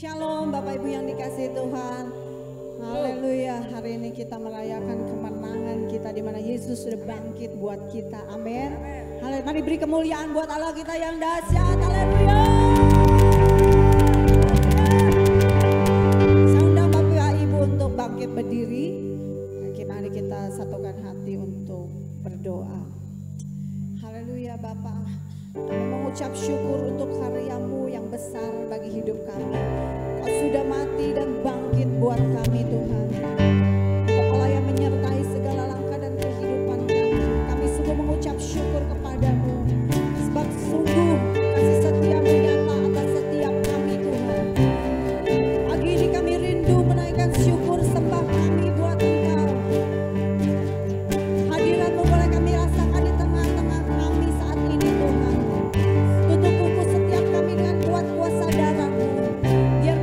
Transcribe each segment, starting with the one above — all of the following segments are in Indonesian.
Shalom Bapak Ibu yang dikasihi Tuhan. Haleluya. Hari ini kita merayakan kemenangan kita di mana Yesus sudah bangkit buat kita. Amin. Haleluya. Mari beri kemuliaan buat Allah kita yang dahsyat. Haleluya. Saya undang Bapak Ibu untuk bangkit berdiri. Mari kita satukan hati untuk berdoa. Haleluya Bapak. Kami mengucap syukur untuk karya-Mu yang besar bagi hidup kami. Kau sudah mati dan bangkit buat kami Tuhan. Kau Allah yang menyertai segala langkah dan kehidupan kami. Kami sungguh mengucap syukur kepadamu. Sebab sungguh kasih setia-Mu nyata atas setiap kami Tuhan. Pagi ini kami rindu menaikkan syukur sembah kami buat Engkau. Hadirat-Mu boleh kami rasakan di tengah-tengah kami saat ini Tuhan. Tutup buku setiap kami dengan kuat kuasa darah-Mu. Biar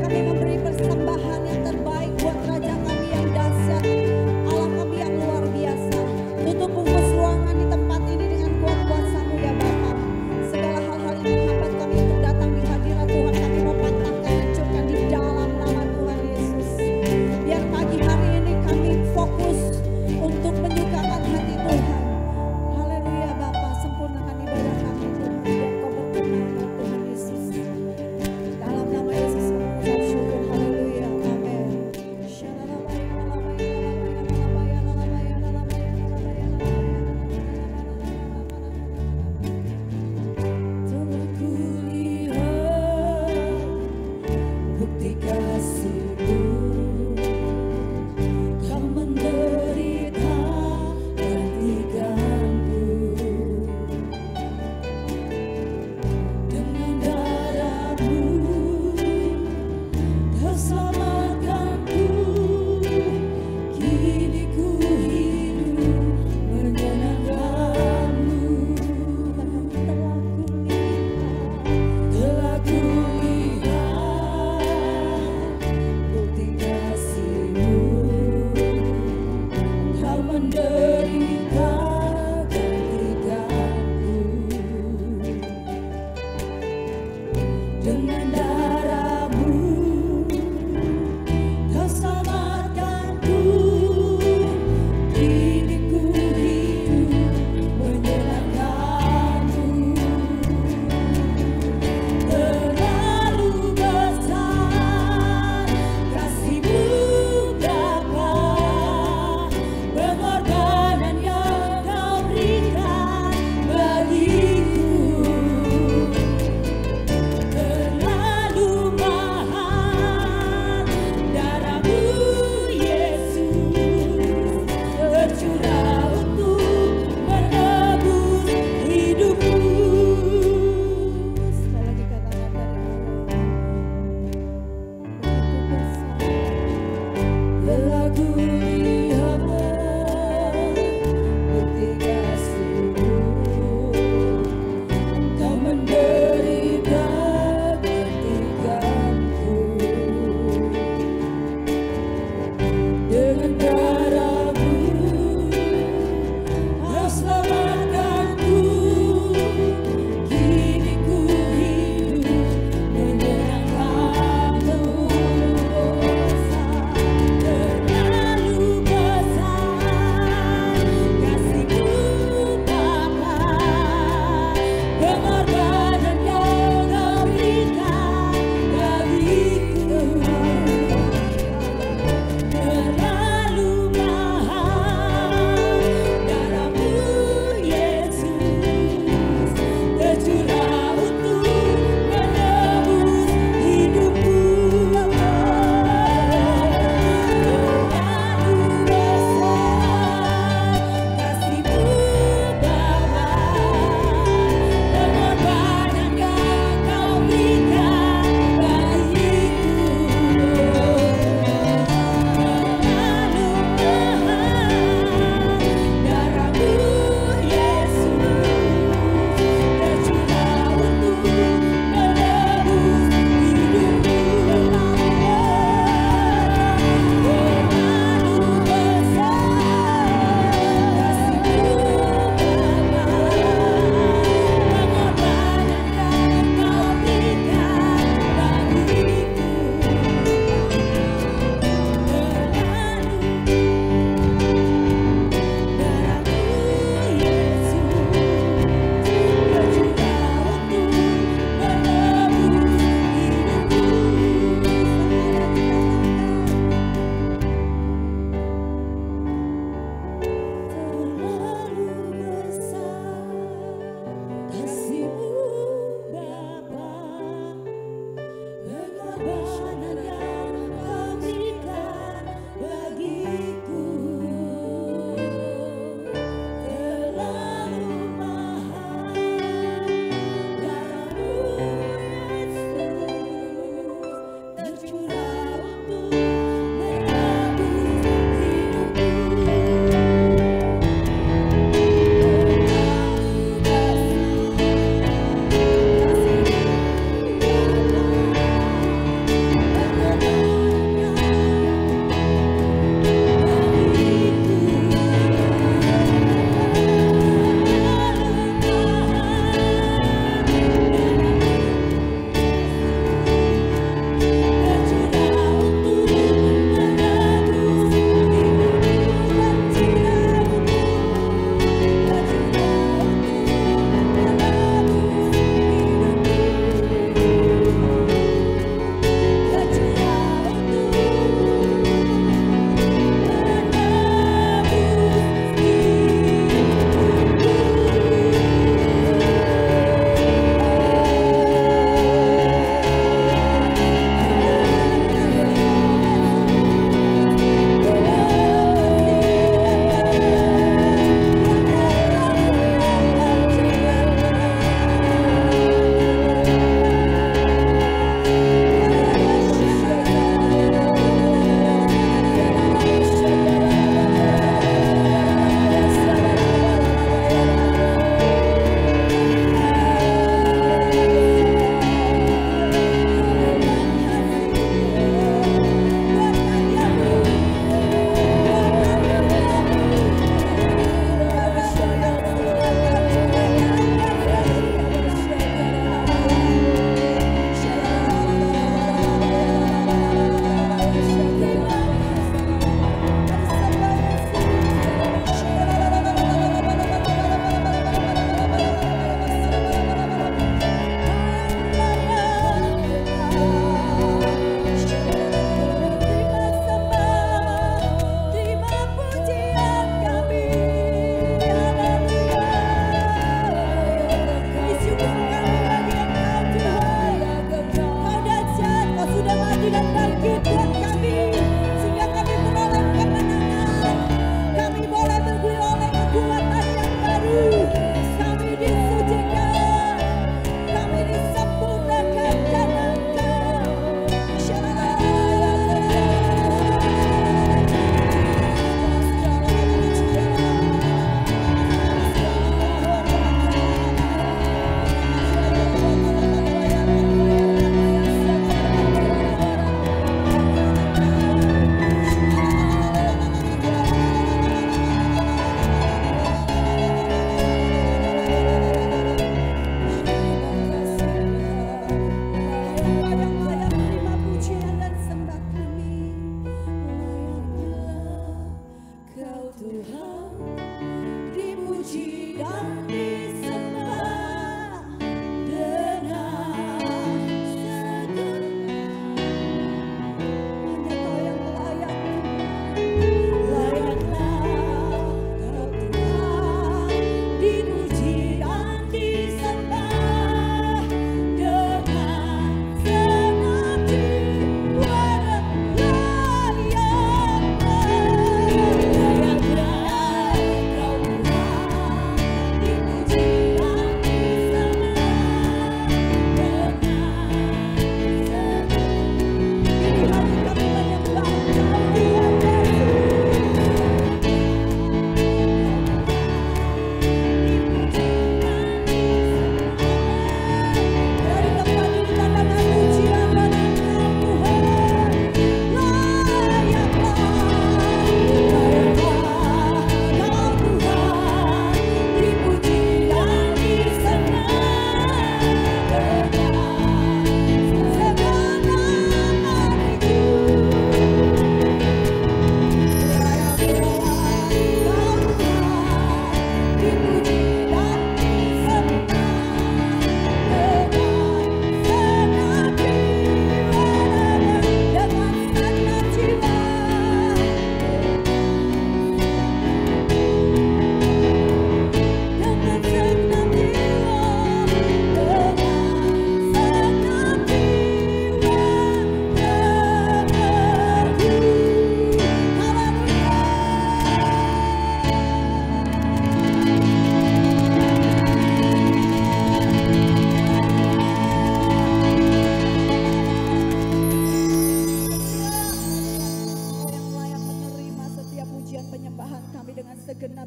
terjadi dan bangkit buat kami, sehingga kami beroleh kemenangan. Kami boleh beroleh kekuatan yang baru. Kami disucikan, kami disempurnakan karena Engkau.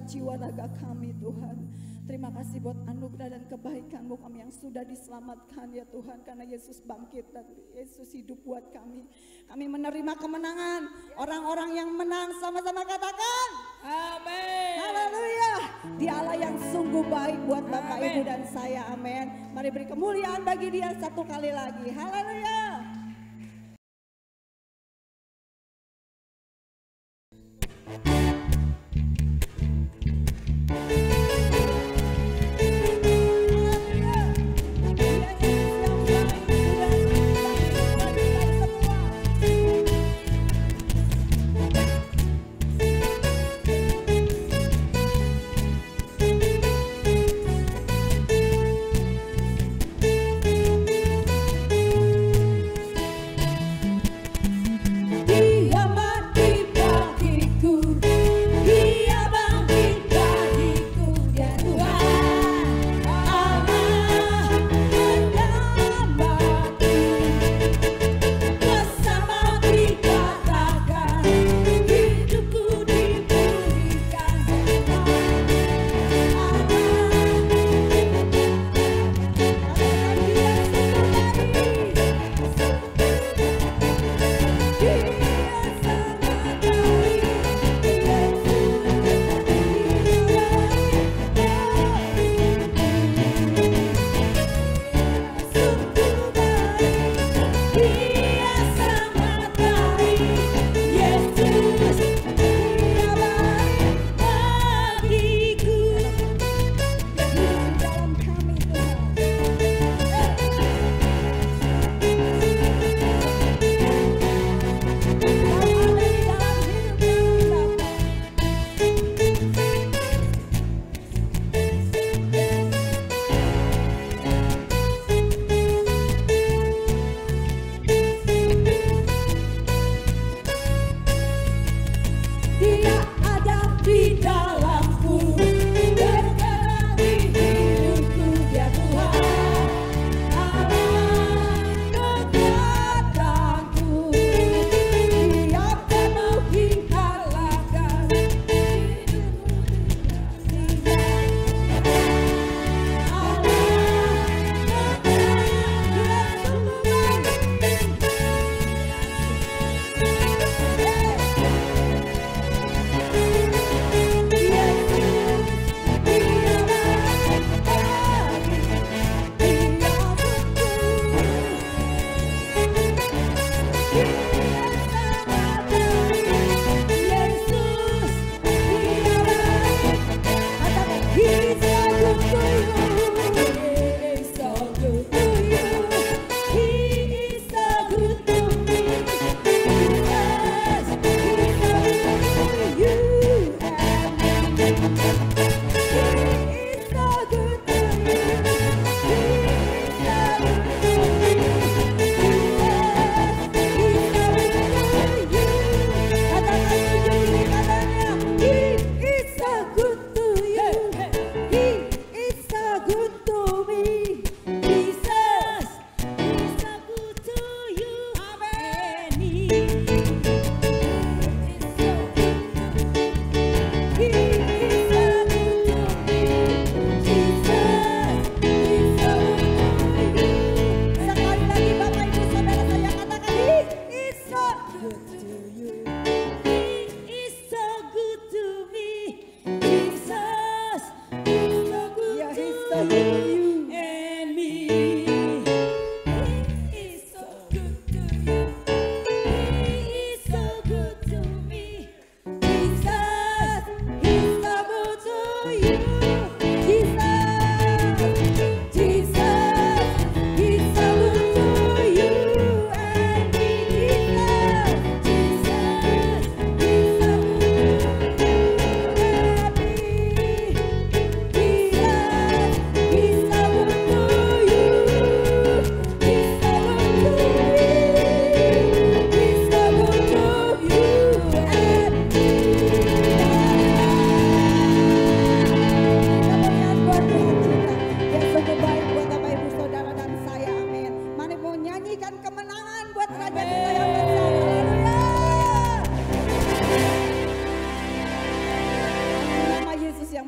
Jiwa raga kami Tuhan. Terima kasih buat anugerah dan kebaikan-Mu, kami yang sudah diselamatkan ya Tuhan, karena Yesus bangkit dan Yesus hidup buat kami. Kami menerima kemenangan. Orang-orang yang menang sama-sama katakan amin. Haleluya. Dia Allah yang sungguh baik buat Bapak, Ibu dan saya. Amin. Mari beri kemuliaan bagi Dia satu kali lagi. Haleluya.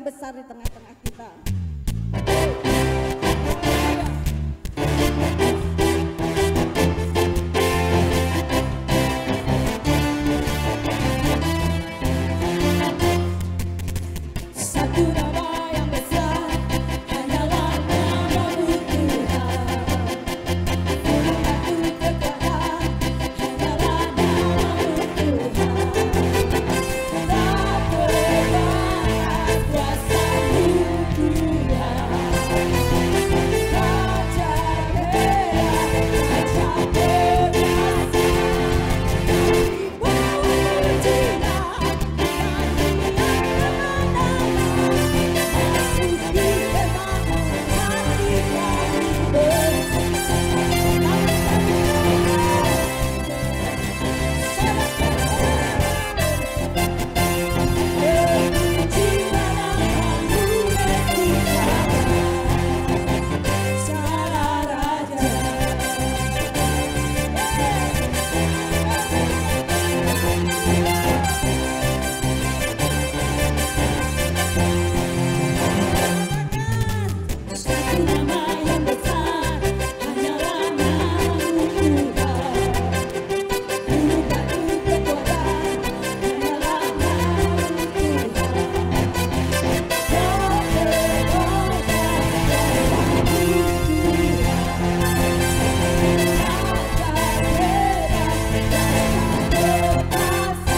besar di tengah-tengah kita. Satu nama yang besar hanyalah nama-Mu Tuhan. Firman-Mu kekal hanyalah nama-Mu Tuhan. Tak terbatas kuasa-Mu Tuhan. Raja Bera, Raja Perkasa,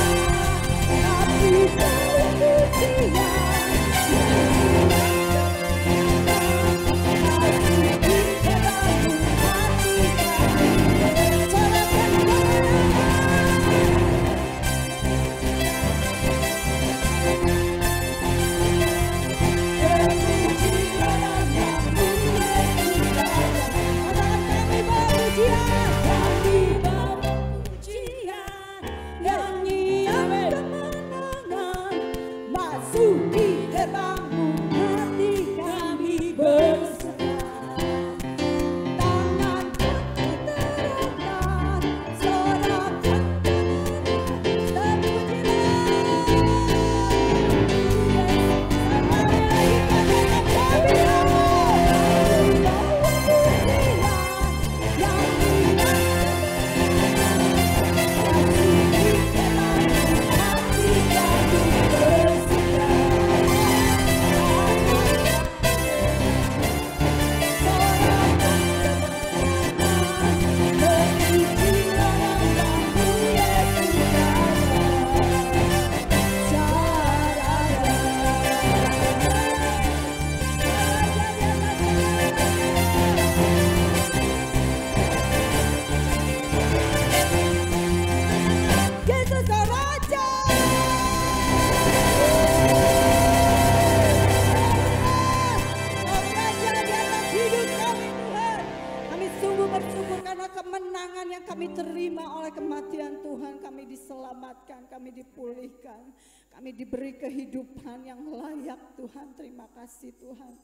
oleh kematian Tuhan kami diselamatkan, kami dipulihkan, kami diberi kehidupan yang layak Tuhan. Terima kasih Tuhan.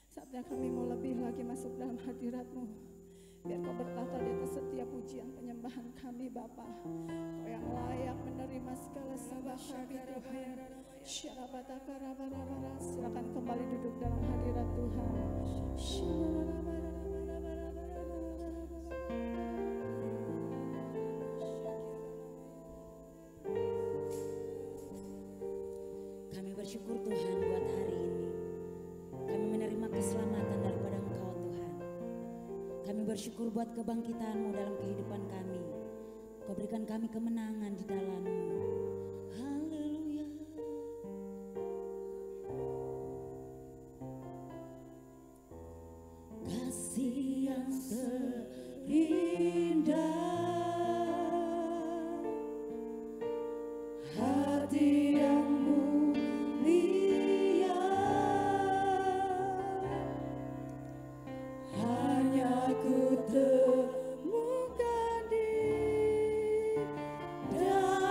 Saatnya kami mau lebih lagi masuk dalam hadirat-Mu. Biar Kau bertata di atas setiap pujian penyembahan kami Bapa. Kau yang layak menerima segala sembah kami Tuhan. Silakan kembali duduk dalam hadirat Tuhan. Kami bersyukur Tuhan buat hari ini. Kami menerima keselamatan daripada Engkau Tuhan. Kami bersyukur buat kebangkitan-Mu dalam kehidupan kami. Kau berikan kami kemenangan di dalam-Mu. Haleluya. Kasih yang terindah, hati yang mulia, hanya ku temukan di dalam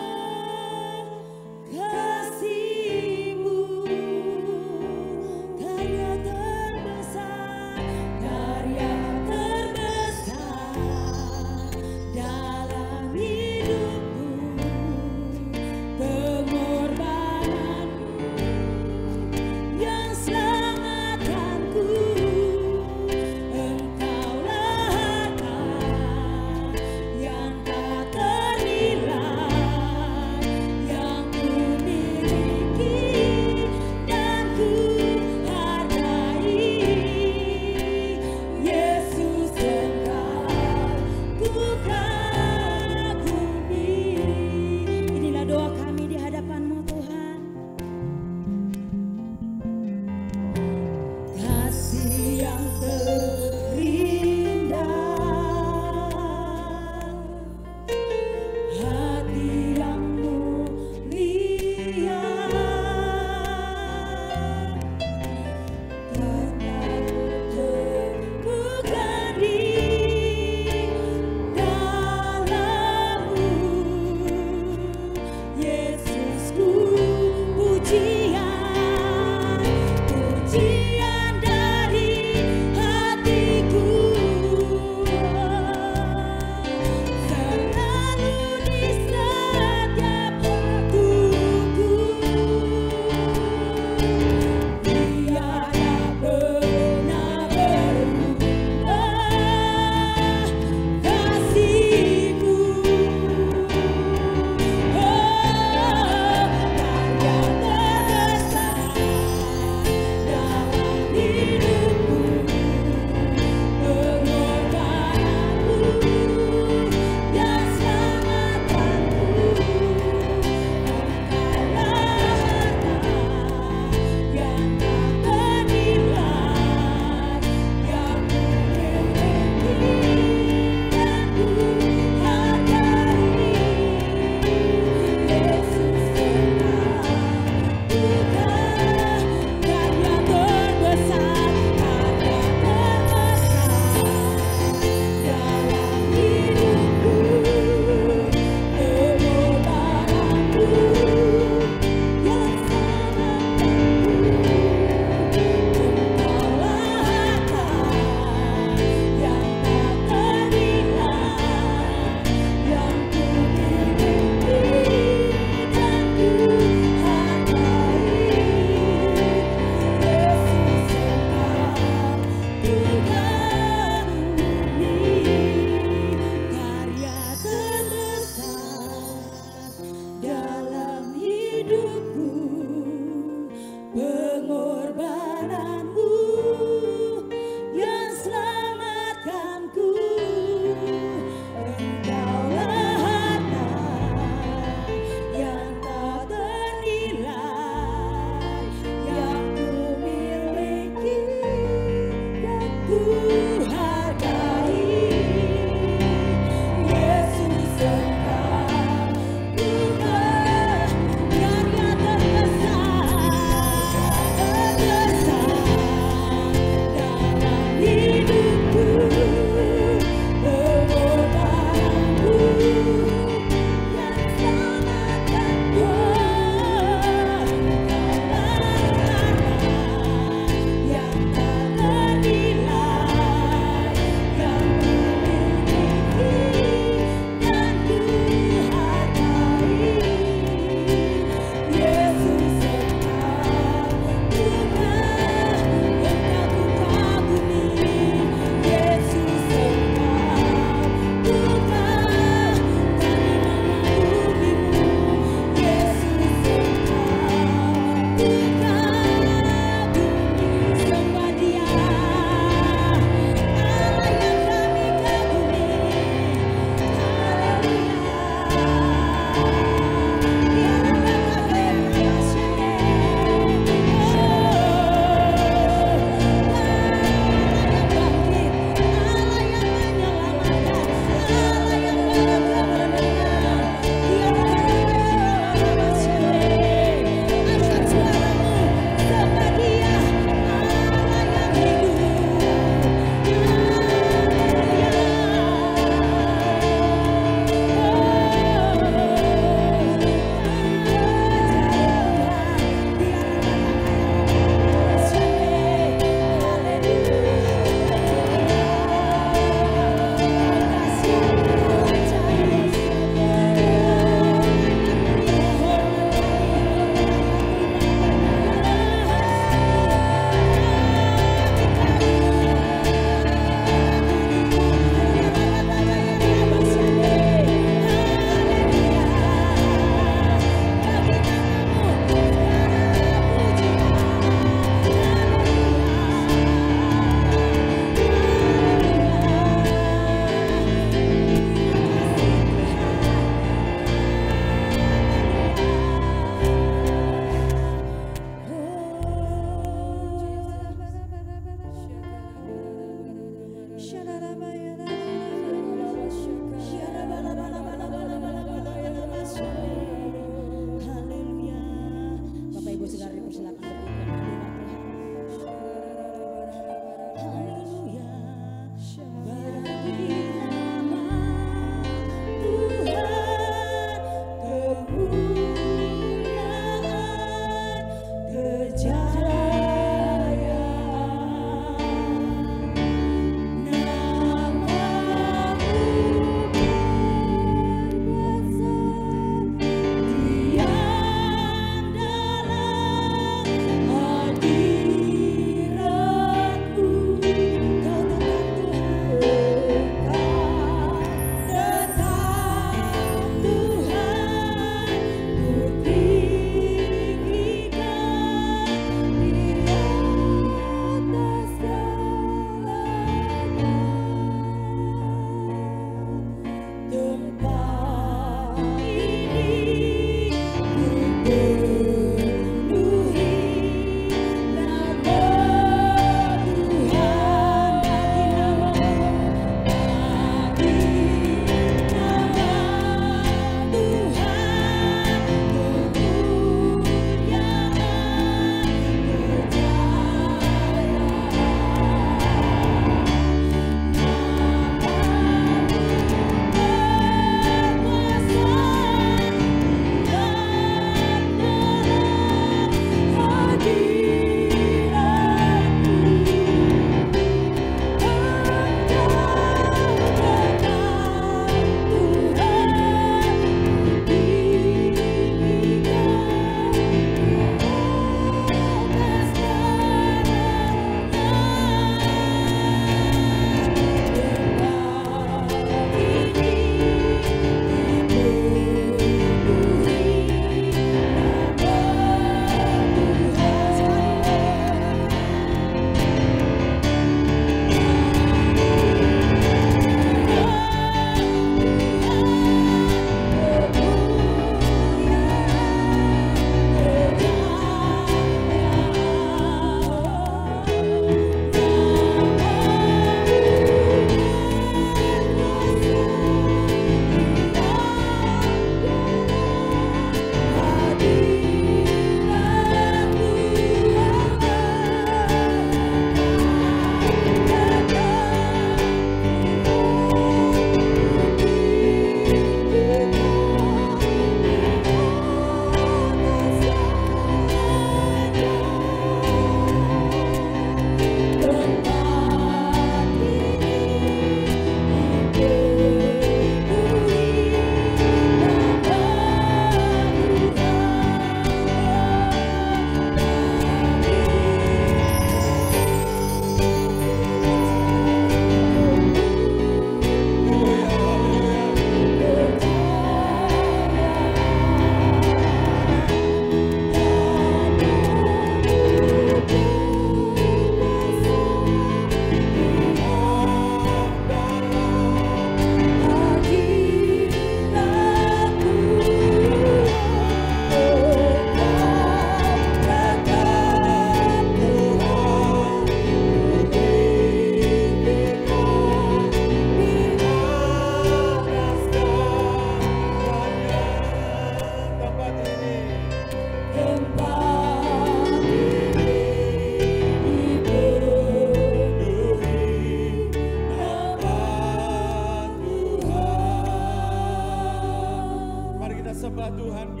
sembah Tuhan.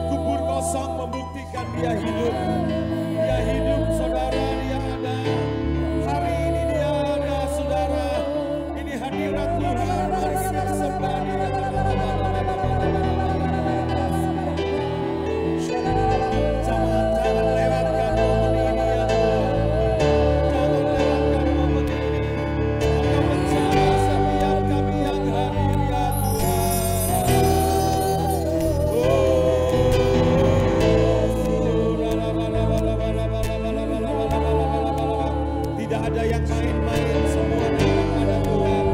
Kubur kosong membuktikan dia hidup. Dia hidup saudara, dia ada. Hari ini dia ada saudara. Ini hadirat Tuhan. Mari kita sembah dia. Jangan lewatkan momen ini ya Tuhan. Jangan lewatkan momen ini. Engkau menjadi setiap kami yang hadir ya Tuhan. Tidak ada yang main-main, semua datang pada Tuhan.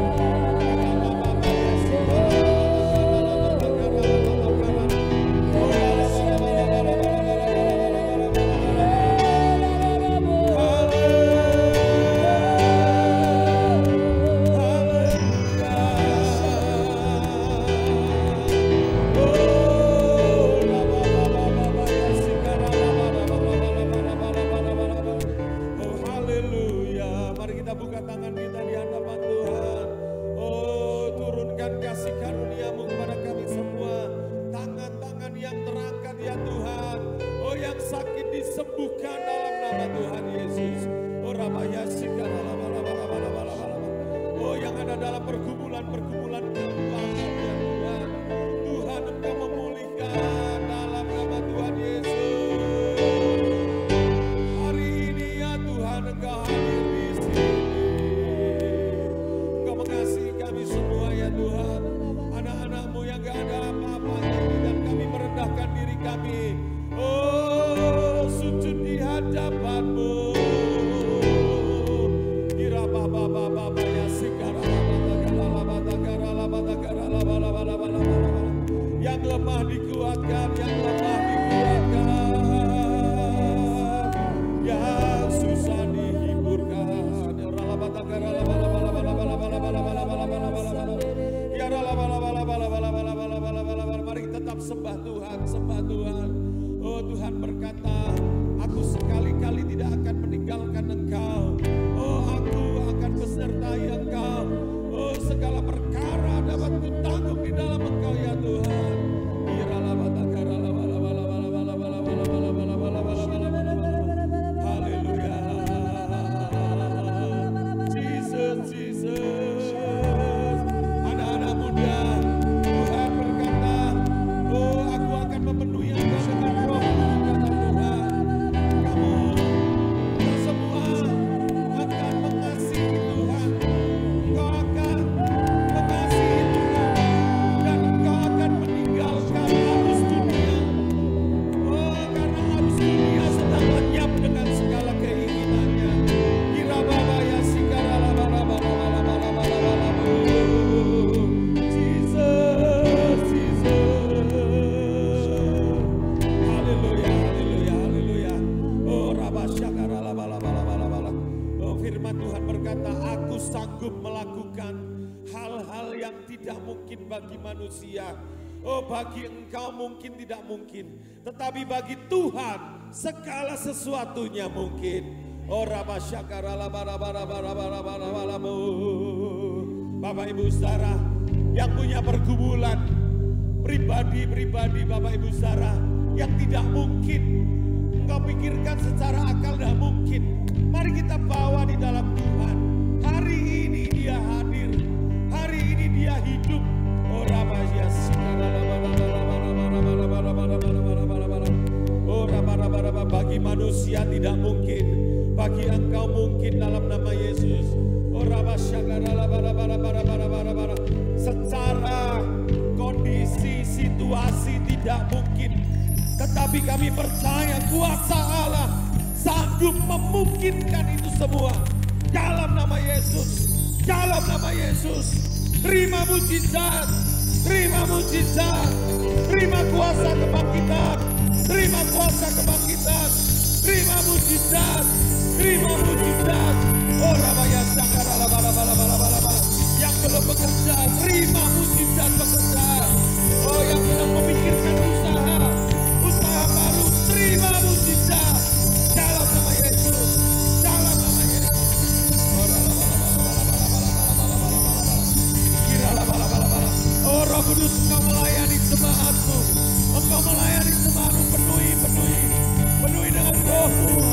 Yang lemah dikuatkan, yang lemah dikuatkan, yang susah dihiburkan. Mari tetap sembah Tuhan, sembah Tuhan. Oh Tuhan berkata, aku sekali-kali tidak akan meninggalkan Engkau. Oh aku akan besertai Engkau. Oh segala perkara dapat kutanggung di dalam Engkau ya Tuhan. Haleluya. Jesus, Jesus. Anak-anak muda, Tuhan berkata, oh aku akan memenuhi engkau dengan roh-Ku, kata Tuhan. Kamu semua akan mengasihi Tuhan. Engkau akan mengasihi Tuhan. Dan engkau akan meninggalkan arus dunia. Oh karena arus dunia sedang lenyap dengan segala keinginannya. Kirababaya sikaralabalabalabalabalabalabalabu. Jesus, Jesus. Haleluya, haleluya, haleluya. Oh rabasyakaralabalabalabalabala. Oh firman Tuhan berkata, aku sanggup melakukan hal-hal yang tidak mungkin bagi manusia. Oh bagi engkau mungkin tidak mungkin, tetapi bagi Tuhan segala sesuatunya mungkin. Oh rabasyakaralabalabalabalabalabalabalabu. Bapak Ibu Saudara yang punya pergumulan pribadi-pribadi, Bapak Ibu Saudara yang tidak mungkin engkau pikirkan secara akal dah mungkin. Mari kita bawa di dalam Tuhan. Hari ini dia hadir, hari ini dia hidup. Oh bagi manusia tidak mungkin, bagi engkau mungkin dalam nama Yesus. Oh secara kondisi situasi tidak mungkin, tetapi kami percaya kuasa Allah sanggup memungkinkan itu semua. Dalam nama Yesus, dalam nama Yesus. Terima mujizat, terima mujizat, terima kuasa kebangkitan, terima kuasa kebangkitan, terima mujizat, terima mujizat. Oh Rabaya Sakara bala. Yang belum bekerja, terima mujizat pekerjaan. Oh yang sedang memikirkan usaha baru, terima mujizat. Dalam nama Yesus, dalam nama Yesus. Oh Roh Kudus, Engkau melayani jemaat-Mu. Engkau melayani jemaat-Mu, penuhi dengan Roh-Mu.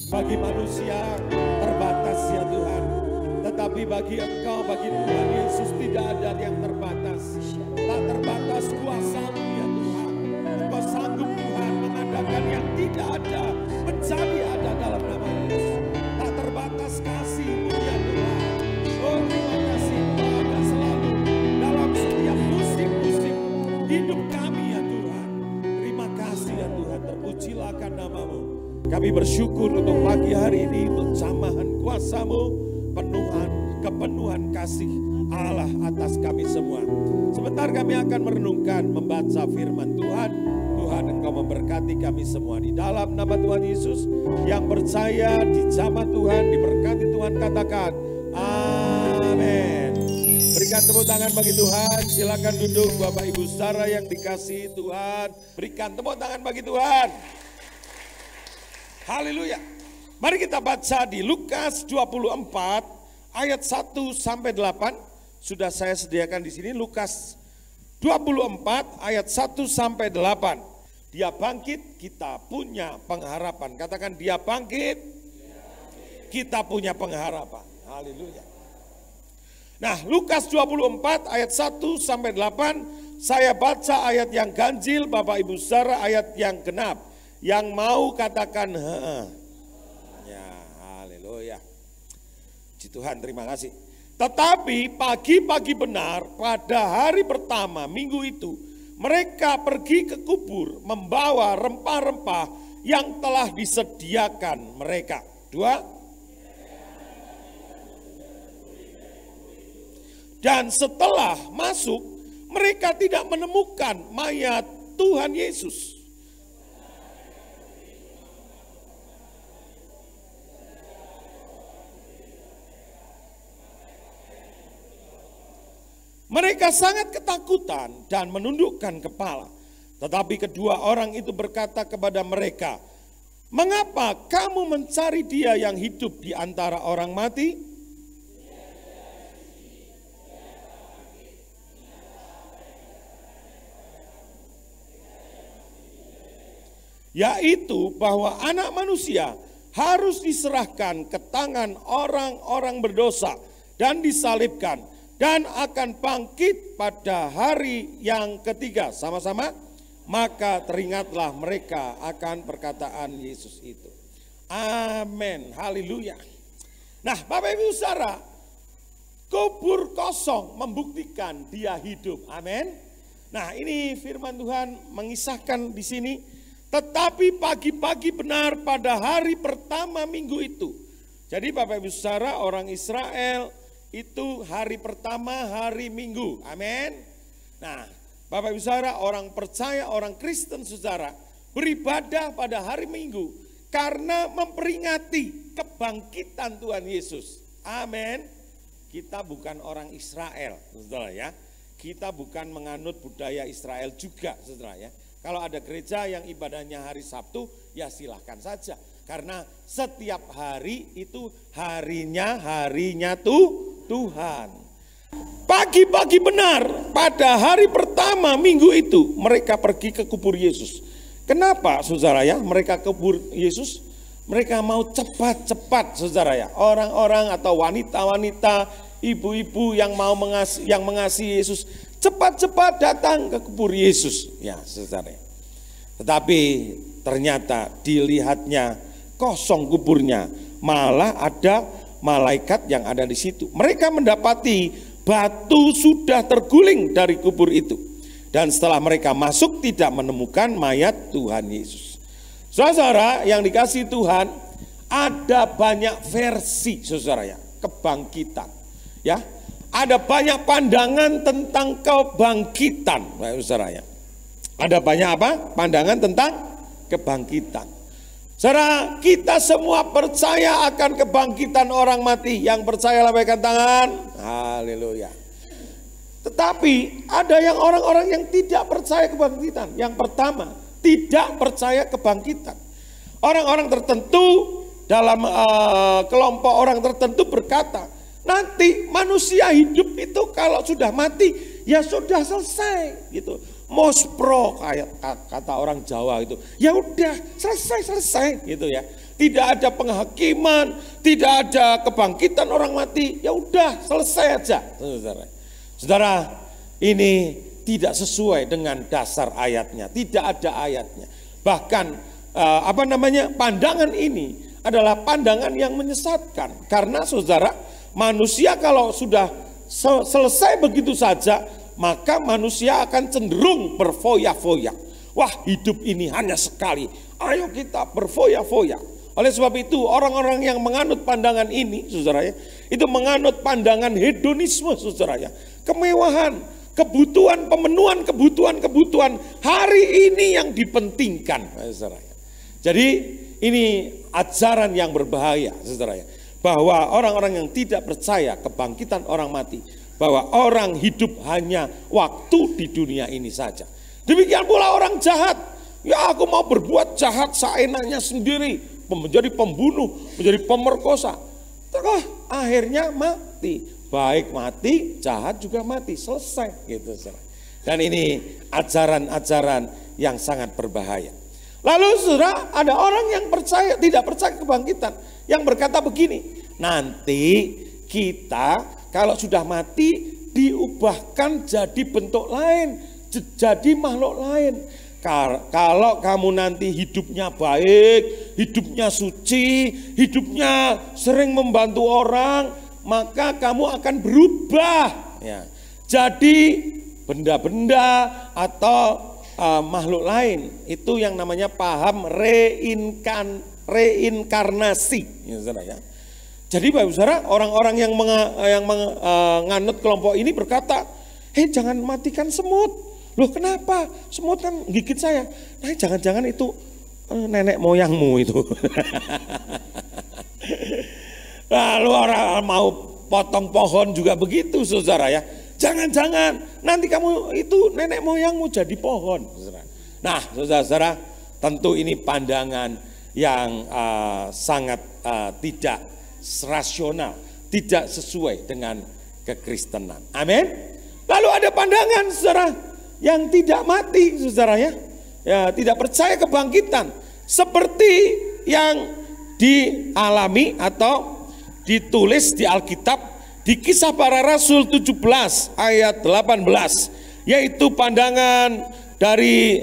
Bagi manusia terbatas ya Tuhan, tetapi bagi Engkau, bagi Tuhan Yesus tidak ada yang terbatas. Tak terbatas kuasa-Mu ya Tuhan. Engkau sanggup Tuhan mengadakan yang tidak ada menjadi ada dalam nama Yesus. Tak terbatas kasih-Mu ya Tuhan. Oh terima kasih Engkau ada selalu dalam setiap musim-musim hidup kami ya Tuhan. Terima kasih ya Tuhan, terpujilah akan nama-Mu. Kami bersyukur untuk pagi hari ini untuk jamahan kuasa-Mu, kepenuhan kasih Allah atas kami semua. Sebentar kami akan merenungkan, membaca firman Tuhan. Tuhan Engkau memberkati kami semua di dalam nama Tuhan Yesus. Yang percaya di jamaah Tuhan, diberkati Tuhan, katakan amin. Berikan tepuk tangan bagi Tuhan. Silakan duduk Bapak Ibu Saudara yang dikasihi Tuhan. Berikan tepuk tangan bagi Tuhan. Haleluya. Mari kita baca di Lukas 24 ayat 1 sampai 8. Sudah saya sediakan di sini Lukas 24 ayat 1 sampai 8. Dia bangkit, kita punya pengharapan. Katakan dia bangkit, kita punya pengharapan. Haleluya. Nah, Lukas 24 ayat 1 sampai 8. Saya baca ayat yang ganjil, Bapak Ibu Saudara ayat yang genap. Yang mau katakan ya, haleluya. Puji Tuhan, terima kasih. Tetapi pagi-pagi benar pada hari pertama minggu itu, mereka pergi ke kubur membawa rempah-rempah yang telah disediakan mereka. 2. Dan setelah masuk, mereka tidak menemukan mayat Tuhan Yesus. Mereka sangat ketakutan dan menundukkan kepala. Tetapi kedua orang itu berkata kepada mereka, "Mengapa kamu mencari dia yang hidup di antara orang mati? Yaitu bahwa anak manusia harus diserahkan ke tangan orang-orang berdosa dan disalibkan. Dan akan bangkit pada hari yang ketiga." Sama-sama. Maka teringatlah mereka akan perkataan Yesus itu. Amin. Haleluya. Nah Bapak Ibu Saudara, kubur kosong membuktikan dia hidup. Amin. Nah ini firman Tuhan mengisahkan di sini. Tetapi pagi-pagi benar pada hari pertama minggu itu. Jadi Bapak Ibu Saudara, orang Israel itu hari pertama hari Minggu. Amin. Nah, Bapak Ibu Saudara, orang percaya, orang Kristen Saudara, beribadah pada hari Minggu karena memperingati kebangkitan Tuhan Yesus. Amin. Kita bukan orang Israel, Saudara ya. Kita bukan menganut budaya Israel juga, Saudara ya. Kalau ada gereja yang ibadahnya hari Sabtu, ya silahkan saja. Karena setiap hari itu harinya Tuhan. Pagi-pagi benar pada hari pertama minggu itu mereka pergi ke kubur Yesus. Kenapa saudara ya mereka ke kubur Yesus? Mereka mau cepat-cepat saudara ya. Orang-orang atau wanita-wanita, ibu-ibu yang mau mengasihi Yesus, cepat-cepat datang ke kubur Yesus. Ya saudara. Tetapi ternyata dilihatnya kosong kuburnya, malah ada malaikat yang ada di situ. Mereka mendapati batu sudah terguling dari kubur itu. Dan setelah mereka masuk tidak menemukan mayat Tuhan Yesus. Saudara yang dikasihi Tuhan, ada banyak versi saudara ya, kebangkitan. Ya, ada banyak pandangan tentang kebangkitan, saudara ya. Ada banyak apa? Pandangan tentang kebangkitan. Saudara, kita semua percaya akan kebangkitan orang mati. Yang percaya lambaikan tangan. Haleluya. Tetapi ada yang orang-orang yang tidak percaya kebangkitan. Yang pertama, tidak percaya kebangkitan. Orang-orang tertentu dalam kelompok orang tertentu berkata, nanti manusia hidup itu kalau sudah mati ya sudah selesai gitu. Mospro kayak kata orang Jawa itu. Ya udah selesai gitu ya. Tidak ada penghakiman, tidak ada kebangkitan orang mati. Ya udah selesai aja. Saudara, ini tidak sesuai dengan dasar ayatnya. Tidak ada ayatnya. Bahkan pandangan ini adalah pandangan yang menyesatkan. Karena saudara, manusia kalau sudah selesai begitu saja, maka manusia akan cenderung berfoya-foya. Wah, hidup ini hanya sekali. Ayo kita berfoya-foya. Oleh sebab itu, orang-orang yang menganut pandangan ini, saudara ya, itu menganut pandangan hedonisme, saudara ya. Kemewahan, kebutuhan, pemenuhan kebutuhan hari ini yang dipentingkan, saudara ya. Jadi ini ajaran yang berbahaya, saudara ya. Bahwa orang-orang yang tidak percaya kebangkitan orang mati, bahwa orang hidup hanya waktu di dunia ini saja. Demikian pula orang jahat. Ya aku mau berbuat jahat seenaknya sendiri. Menjadi pembunuh, menjadi pemerkosa. Terus akhirnya mati. Baik mati, jahat juga mati. Selesai gitu. Dan ini ajaran-ajaran yang sangat berbahaya. Lalu saudara, ada orang yang tidak percaya kebangkitan. Yang berkata begini, nanti kita kalau sudah mati diubahkan jadi bentuk lain, jadi makhluk lain. Kalau kamu nanti hidupnya baik, hidupnya suci, hidupnya sering membantu orang, maka kamu akan berubah. Ya. Jadi benda-benda atau makhluk lain, itu yang namanya paham reinkarnasi. Ya. Jadi Bapak Saudara, orang-orang yang menganut kelompok ini berkata, jangan matikan semut. Loh kenapa? Semut kan gigit saya. Nah jangan-jangan itu nenek moyangmu itu. Lalu orang mau potong pohon juga begitu saudara ya. Jangan-jangan nanti kamu itu nenek moyangmu jadi pohon. Nah saudara-saudara, tentu ini pandangan yang sangat tidak rasional, tidak sesuai dengan kekristenan. Amin. Lalu ada pandangan saudara yang tidak mati saudara ya, tidak percaya kebangkitan seperti yang dialami atau ditulis di Alkitab di Kisah Para Rasul 17 ayat 18, yaitu pandangan dari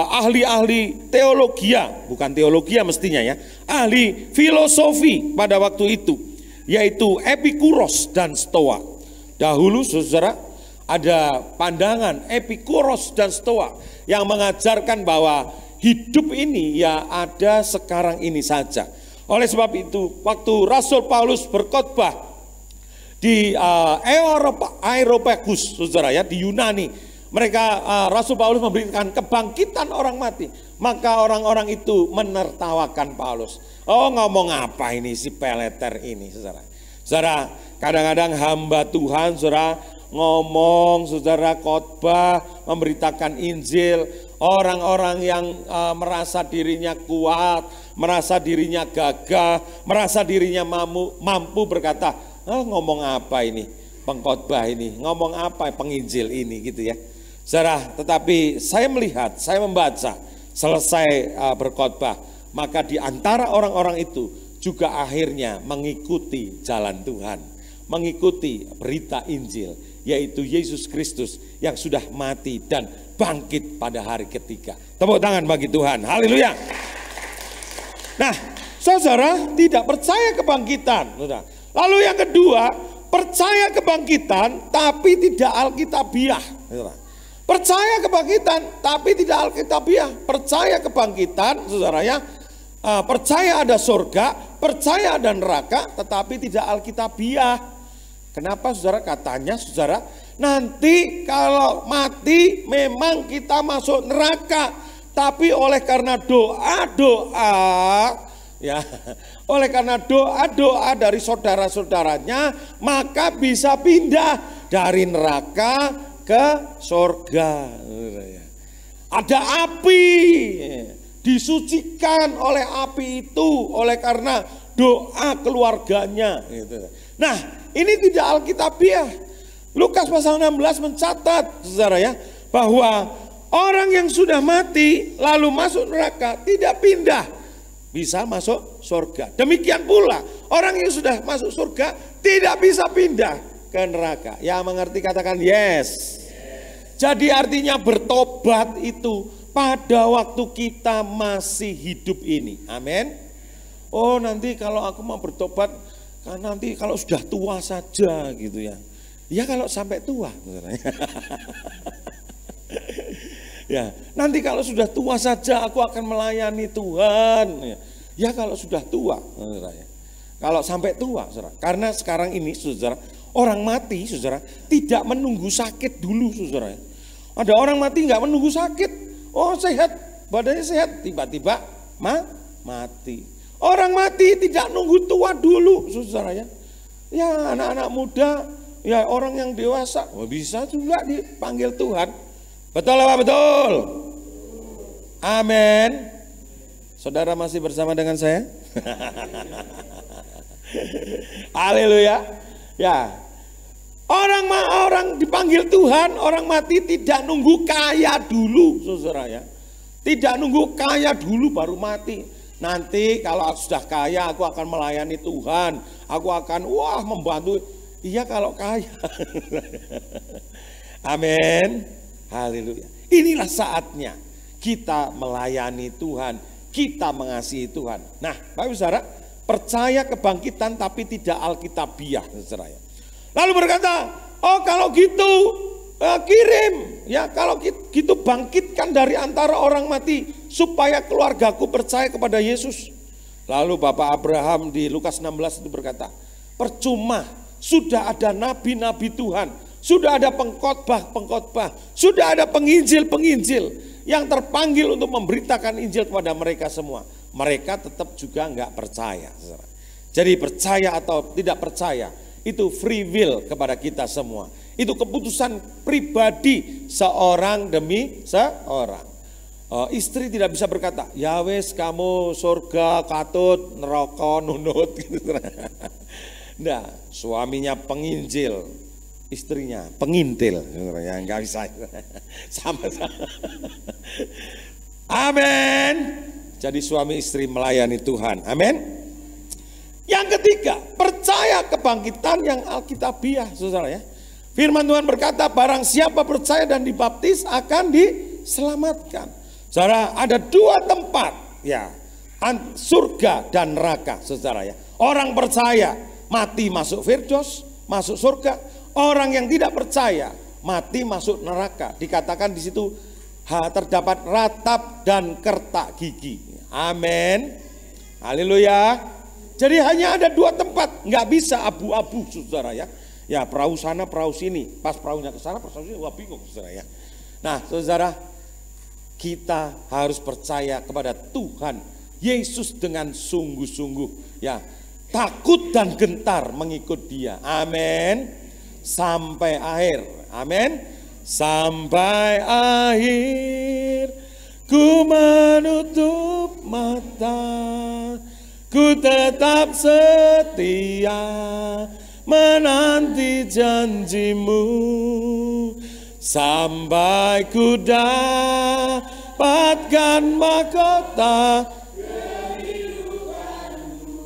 ahli-ahli teologia, bukan teologia mestinya ya, ahli filosofi pada waktu itu, yaitu Epikuros dan Stoa. Dahulu saudara, ada pandangan Epikuros dan Stoa yang mengajarkan bahwa hidup ini ya ada sekarang ini saja. Oleh sebab itu, waktu Rasul Paulus berkhotbah di Areopagus, saudara ya, di Yunani, mereka Rasul Paulus memberikan kebangkitan orang mati. Maka orang-orang itu menertawakan Paulus. Oh ngomong apa ini si peleter ini saudara. Saudara, kadang-kadang hamba Tuhan saudara ngomong, saudara khotbah, memberitakan Injil. Orang-orang yang merasa dirinya kuat, merasa dirinya gagah, merasa dirinya mampu berkata, ngomong apa ini pengkhotbah ini, ngomong apa penginjil ini gitu ya. Saudara, tetapi saya melihat, saya membaca, selesai berkhotbah, maka di antara orang-orang itu juga akhirnya mengikuti jalan Tuhan, mengikuti berita Injil, yaitu Yesus Kristus yang sudah mati dan bangkit pada hari ketiga. Tepuk tangan bagi Tuhan, haleluya. Nah, saudara tidak percaya kebangkitan. Lalu yang kedua, percaya kebangkitan tapi tidak alkitabiah. Percaya kebangkitan tapi tidak alkitabiah. Percaya kebangkitan saudara ya, percaya ada surga, percaya ada neraka, tetapi tidak alkitabiah. Kenapa saudara? Katanya saudara, nanti kalau mati memang kita masuk neraka. tapi oleh karena doa-doa, ya, oleh karena doa-doa dari saudara-saudaranya, maka bisa pindah dari neraka ke surga. Ada api, disucikan oleh api itu, oleh karena doa keluarganya. Nah, ini tidak alkitabiah. Lukas pasal 16 mencatat, saudara ya, bahwa orang yang sudah mati lalu masuk neraka tidak pindah, bisa masuk surga. Demikian pula orang yang sudah masuk surga tidak bisa pindah ke neraka. Yang mengerti katakan yes. Jadi artinya bertobat itu pada waktu kita masih hidup ini. Amin. Oh, nanti kalau aku mau bertobat, kan nanti kalau sudah tua saja gitu ya. Ya kalau sampai tua. Ya, nanti kalau sudah tua saja aku akan melayani Tuhan. Ya kalau sudah tua, kalau sampai tua, saudara. Karena sekarang ini, saudara, orang mati, saudara, tidak menunggu sakit dulu, saudara. Ada orang mati nggak menunggu sakit, oh sehat, badannya sehat, tiba-tiba mati. Orang mati tidak nunggu tua dulu, saudara ya. Ya anak-anak muda, ya orang yang dewasa, bisa juga dipanggil Tuhan. Betul apa betul? Amin. Saudara masih bersama dengan saya? Haleluya. Ya. Orang dipanggil Tuhan, orang mati tidak nunggu kaya dulu, saudara ya. Tidak nunggu kaya dulu baru mati. Nanti kalau aku sudah kaya aku akan melayani Tuhan. Aku akan membantu. Iya kalau kaya. Amin. Haleluya. Inilah saatnya kita melayani Tuhan, kita mengasihi Tuhan. Nah, Bapak Saudara, percaya kebangkitan tapi tidak alkitabiah, saudara. Lalu berkata, oh kalau gitu kirim, ya kalau gitu bangkitkan dari antara orang mati supaya keluargaku percaya kepada Yesus. Lalu Bapak Abraham di Lukas 16 itu berkata, percuma sudah ada nabi-nabi Tuhan, sudah ada pengkhotbah, sudah ada penginjil yang terpanggil untuk memberitakan Injil kepada mereka semua. Mereka tetap juga enggak percaya. Jadi percaya atau tidak percaya itu free will kepada kita semua. Itu keputusan pribadi seorang demi seorang. Istri tidak bisa berkata, ya wes kamu surga katut neraka nunut gitu. Nah, suaminya penginjil, istrinya pengintil, ya nggak bisa, sama-sama. Amin. Jadi suami istri melayani Tuhan. Amin. Yang ketiga, percaya kebangkitan yang alkitabiah, saudara ya. Firman Tuhan berkata, barang siapa percaya dan dibaptis akan diselamatkan. Saudara, ada dua tempat, ya, surga dan neraka, saudara ya. Orang percaya mati masuk firdaus, masuk surga. Orang yang tidak percaya mati masuk neraka. Dikatakan di situ terdapat ratap dan kertak gigi. Amin. Haleluya. Jadi hanya ada dua tempat, nggak bisa abu-abu, saudara ya. Ya perahu sana, perahu sini. Pas perahunya ke sana, perahu sini, wah bingung, saudara ya. Nah, saudara, kita harus percaya kepada Tuhan Yesus dengan sungguh-sungguh, ya, takut dan gentar mengikut Dia. Amin. Sampai akhir. Amin. Sampai akhir ku menutup mata, ku tetap setia menanti janjimu, sampai ku dapatkan mahkota kehidupanmu.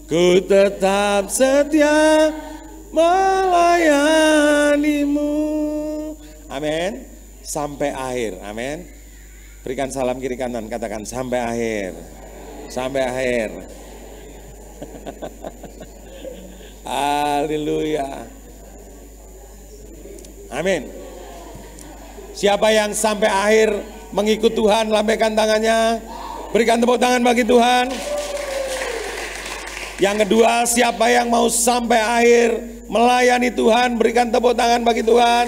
Ku tetap setia melayanimu. Amin. Sampai akhir. Amin. Berikan salam kiri kanan, katakan sampai akhir. Sampai akhir. Haleluya. Amin. Siapa yang sampai akhir mengikut Tuhan, lambaikan tangannya. Berikan tepuk tangan bagi Tuhan. Yang kedua, siapa yang mau sampai akhir melayani Tuhan, berikan tepuk tangan bagi Tuhan.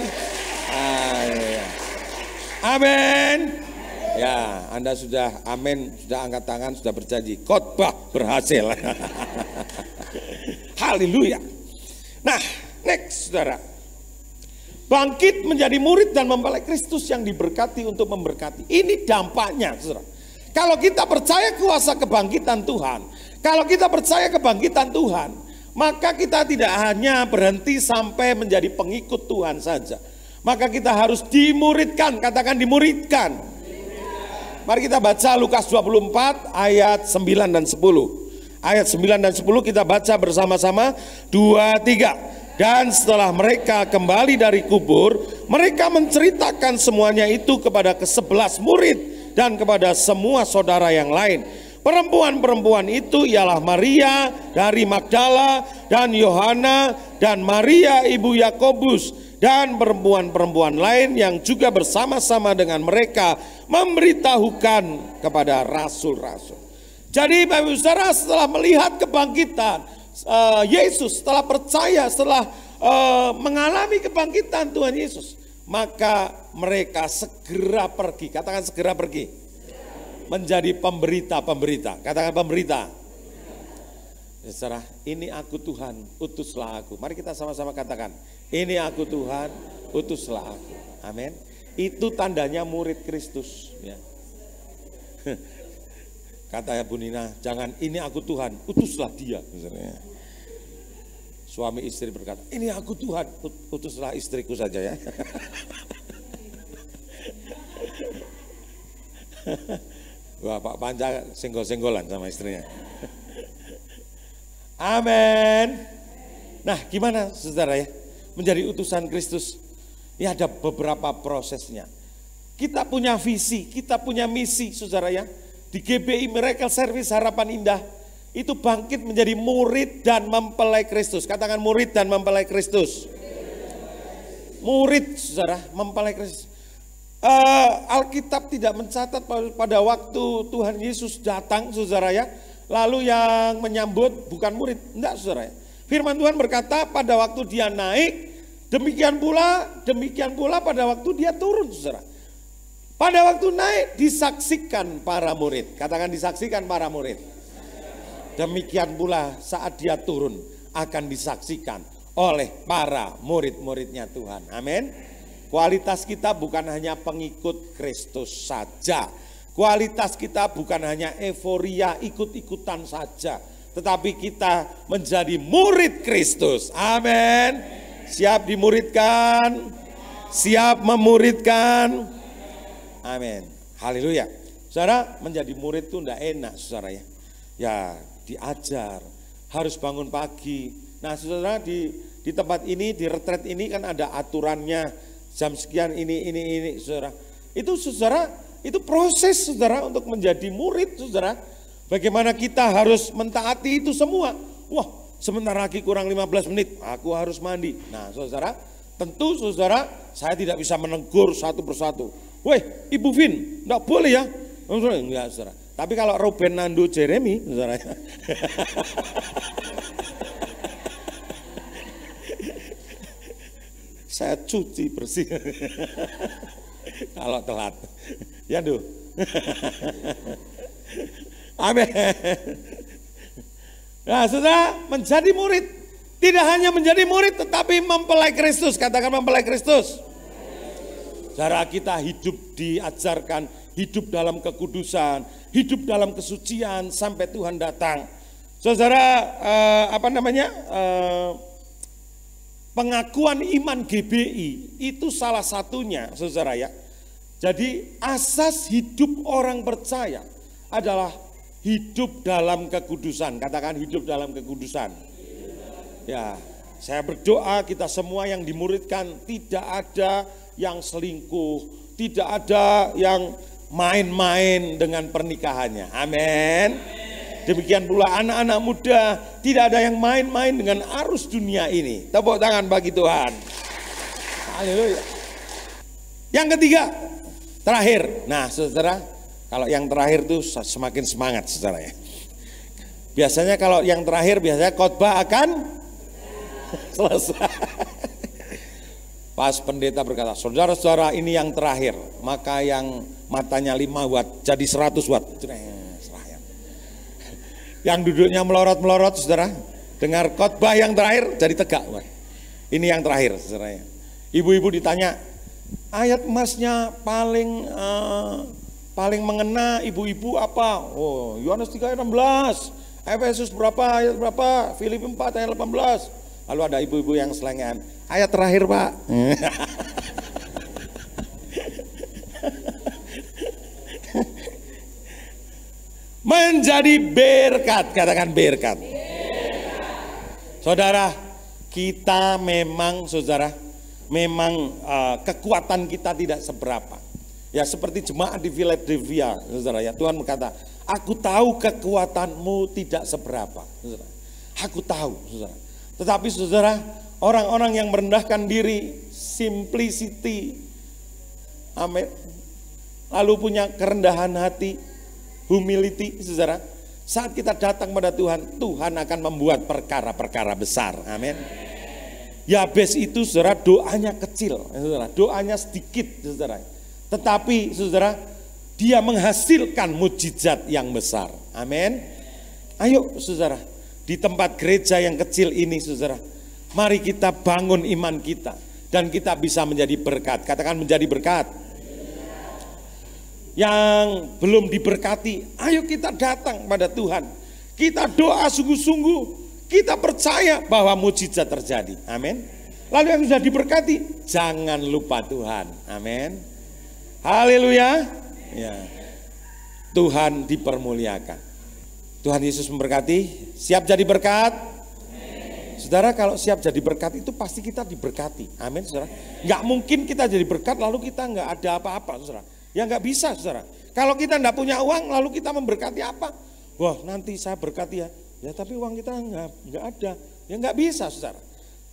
Amin. Ya, Anda sudah amin, sudah angkat tangan, sudah berjanji. Khotbah berhasil. Haleluya. Nah, next saudara. Bangkit menjadi murid dan mempelai Kristus yang diberkati untuk memberkati. Ini dampaknya saudara. Kalau kita percaya kuasa kebangkitan Tuhan, kalau kita percaya kebangkitan Tuhan, maka kita tidak hanya berhenti sampai menjadi pengikut Tuhan saja. Maka kita harus dimuridkan, katakan dimuridkan. Mari kita baca Lukas 24 ayat 9 dan 10. Ayat 9 dan 10 kita baca bersama-sama. 2, 3. Dan setelah mereka kembali dari kubur, mereka menceritakan semuanya itu kepada ke-11 murid dan kepada semua saudara yang lain. Perempuan-perempuan itu ialah Maria dari Magdala dan Yohana dan Maria ibu Yakobus dan perempuan-perempuan lain yang juga bersama-sama dengan mereka memberitahukan kepada rasul-rasul. Jadi Bapak Ibu Saudara, setelah melihat kebangkitan Yesus, setelah percaya, setelah mengalami kebangkitan Tuhan Yesus, maka mereka segera pergi. Katakan segera pergi. Menjadi pemberita-pemberita. Katakan pemberita. Ya, saudara, ini aku Tuhan, utuslah aku. Mari kita sama-sama katakan, ini aku Tuhan, utuslah aku. Amin. Itu tandanya murid Kristus. Ya. Kata Bu Nina, jangan ini aku Tuhan, utuslah dia. Misalnya. Suami istri berkata, ini aku Tuhan, utuslah istriku saja ya. Wah, Pak Panca senggol-senggolan sama istrinya. Amin. Nah, gimana saudara ya? Menjadi utusan Kristus. Ya ada beberapa prosesnya. Kita punya visi, kita punya misi saudara ya. Di GBI Miracle Service Harapan Indah. Itu bangkit menjadi murid dan mempelai Kristus. Katakan murid dan mempelai Kristus. Murid saudara, mempelai Kristus. Alkitab tidak mencatat pada waktu Tuhan Yesus datang saudara ya, lalu yang menyambut bukan murid, enggak saudara ya. Firman Tuhan berkata pada waktu dia naik, demikian pula pada waktu dia turun saudara. Pada waktu naik disaksikan para murid, katakan disaksikan para murid. Demikian pula saat dia turun akan disaksikan oleh para murid-muridnya Tuhan. Amin. Kualitas kita bukan hanya pengikut Kristus saja. Kualitas kita bukan hanya euforia ikut-ikutan saja. Tetapi kita menjadi murid Kristus. Amin. Siap dimuridkan. Siap memuridkan. Amin. Haleluya. Saudara, menjadi murid itu tidak enak saudara ya. Ya diajar. Harus bangun pagi. Nah saudara di tempat ini, di retret ini kan ada aturannya. Jam sekian ini saudara. Itu saudara, itu proses saudara untuk menjadi murid saudara. Bagaimana kita harus mentaati itu semua. Wah, sebentar lagi kurang 15 menit, aku harus mandi. Nah saudara, tentu saudara, saya tidak bisa menegur satu persatu. Weh, Ibu Vin, enggak boleh ya. Enggak saudara. Tapi kalau Ruben, Nando, Jeremy saudara. Saya cuci bersih kalau telat ya duh. Amin. Nah saudara, menjadi murid tidak hanya menjadi murid tetapi mempelai Kristus. Katakan mempelai Kristus. Cara kita hidup diajarkan, hidup dalam kekudusan, hidup dalam kesucian sampai Tuhan datang. Saudara, pengakuan iman GBI itu salah satunya saudara ya. Jadi asas hidup orang percaya adalah hidup dalam kekudusan. Katakan hidup dalam kekudusan. Ya, saya berdoa kita semua yang dimuridkan tidak ada yang selingkuh, tidak ada yang main-main dengan pernikahannya. Amin. Demikian pula anak-anak muda tidak ada yang main-main dengan arus dunia ini. Tepuk tangan bagi Tuhan. Haleluya. Yang ketiga, terakhir. Nah saudara, kalau yang terakhir tuh semakin semangat saudara ya. Biasanya kalau yang terakhir biasanya khotbah akan selesai. Pas pendeta berkata, saudara-saudara ini yang terakhir. Maka yang matanya 5 watt jadi 100 watt. Yang duduknya melorot-melorot, saudara, dengar khotbah yang terakhir jadi tegak. Wah, ini yang terakhir, saudara. Ibu-ibu ditanya, ayat emasnya paling mengena ibu-ibu apa? Oh, Yohanes 3 ayat 16, Efesus berapa ayat berapa, Filipi 4 ayat 18. Lalu ada ibu-ibu yang selengean, ayat terakhir Pak. Menjadi berkat, katakan berkat. Saudara, kita memang kekuatan kita tidak seberapa. Ya seperti jemaat di Philadelphia, saudara ya, Tuhan berkata, aku tahu kekuatanmu tidak seberapa, saudara. Aku tahu, saudara. Tetapi saudara, orang-orang yang merendahkan diri, simplicity, amin, lalu punya kerendahan hati, humility, saudara. Saat kita datang pada Tuhan, Tuhan akan membuat perkara-perkara besar, amin. Yabes itu saudara doanya kecil, saudara, doanya sedikit, saudara. Tetapi saudara, dia menghasilkan mujizat yang besar, amin. Ayo saudara, di tempat gereja yang kecil ini saudara, mari kita bangun iman kita dan kita bisa menjadi berkat. Katakan menjadi berkat. Yang belum diberkati, ayo kita datang pada Tuhan. Kita doa sungguh-sungguh, kita percaya bahwa mujizat terjadi, amin. Lalu yang sudah diberkati, jangan lupa Tuhan, amin. Haleluya. Ya. Tuhan dipermuliakan. Tuhan Yesus memberkati. Siap jadi berkat? Amin. Saudara, kalau siap jadi berkat itu pasti kita diberkati, amin saudara. Nggak mungkin kita jadi berkat lalu kita nggak ada apa-apa, saudara. Ya nggak bisa, saudara. Kalau kita nggak punya uang lalu kita memberkati apa? Wah, nanti saya berkati ya. Ya tapi uang kita nggak ada. Ya nggak bisa, saudara.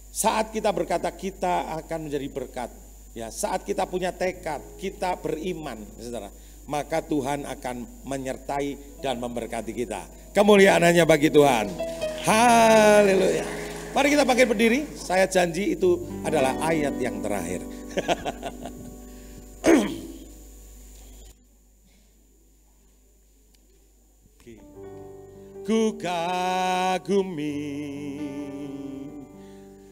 Saat kita berkata kita akan menjadi berkat, ya saat kita punya tekad, kita beriman, saudara, maka Tuhan akan menyertai dan memberkati kita. Kemuliaan hanya bagi Tuhan. Haleluya. Mari kita bangkit berdiri. Saya janji itu adalah ayat yang terakhir. Ku kagumi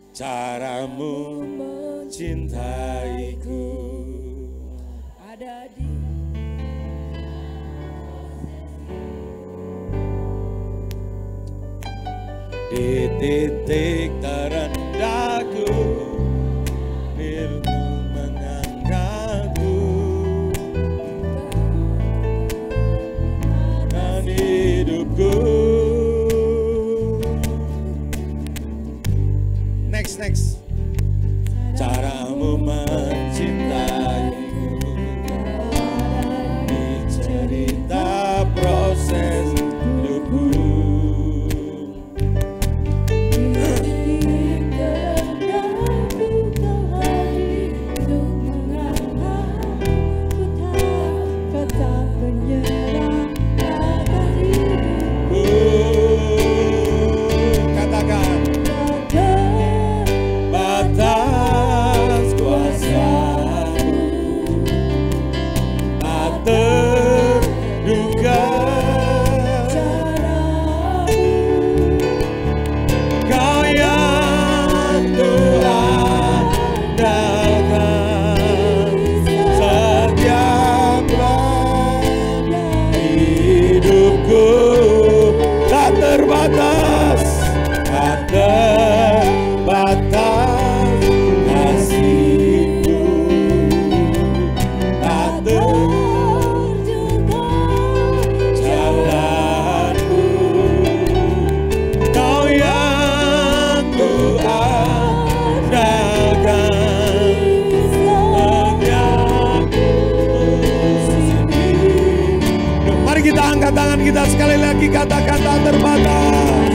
caramu mencintaiku, ada di titik terendahku, dirimu mengangkatku dan hidupku. Next. Caramu mencintaiku, di cerita proses hidupku. Tangan kita sekali lagi, kata-kata terbatas.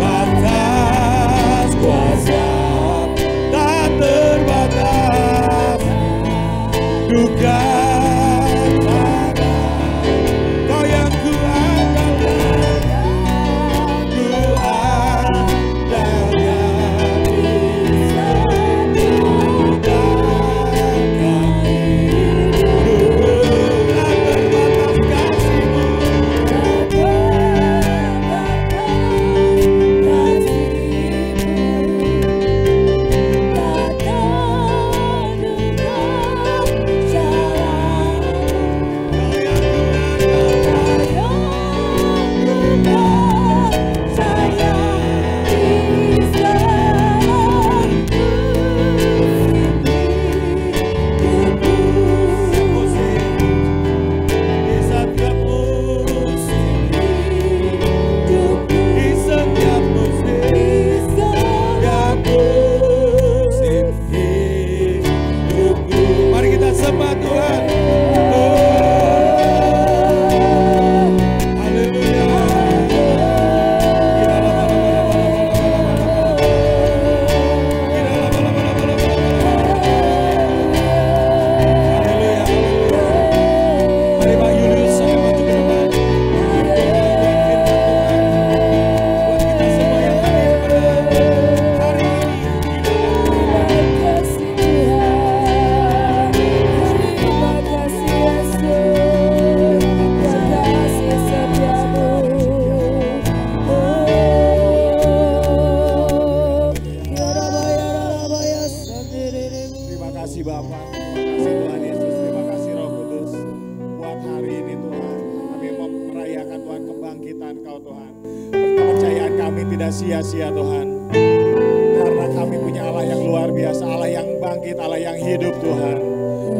Batas kuasa tak terbatas, duka kau yang ku andalkan, ku andalkan hidupku. Engkau Tuhan. Kepercayaan kami tidak sia-sia Tuhan. Karena kami punya Allah yang luar biasa, Allah yang bangkit, Allah yang hidup Tuhan.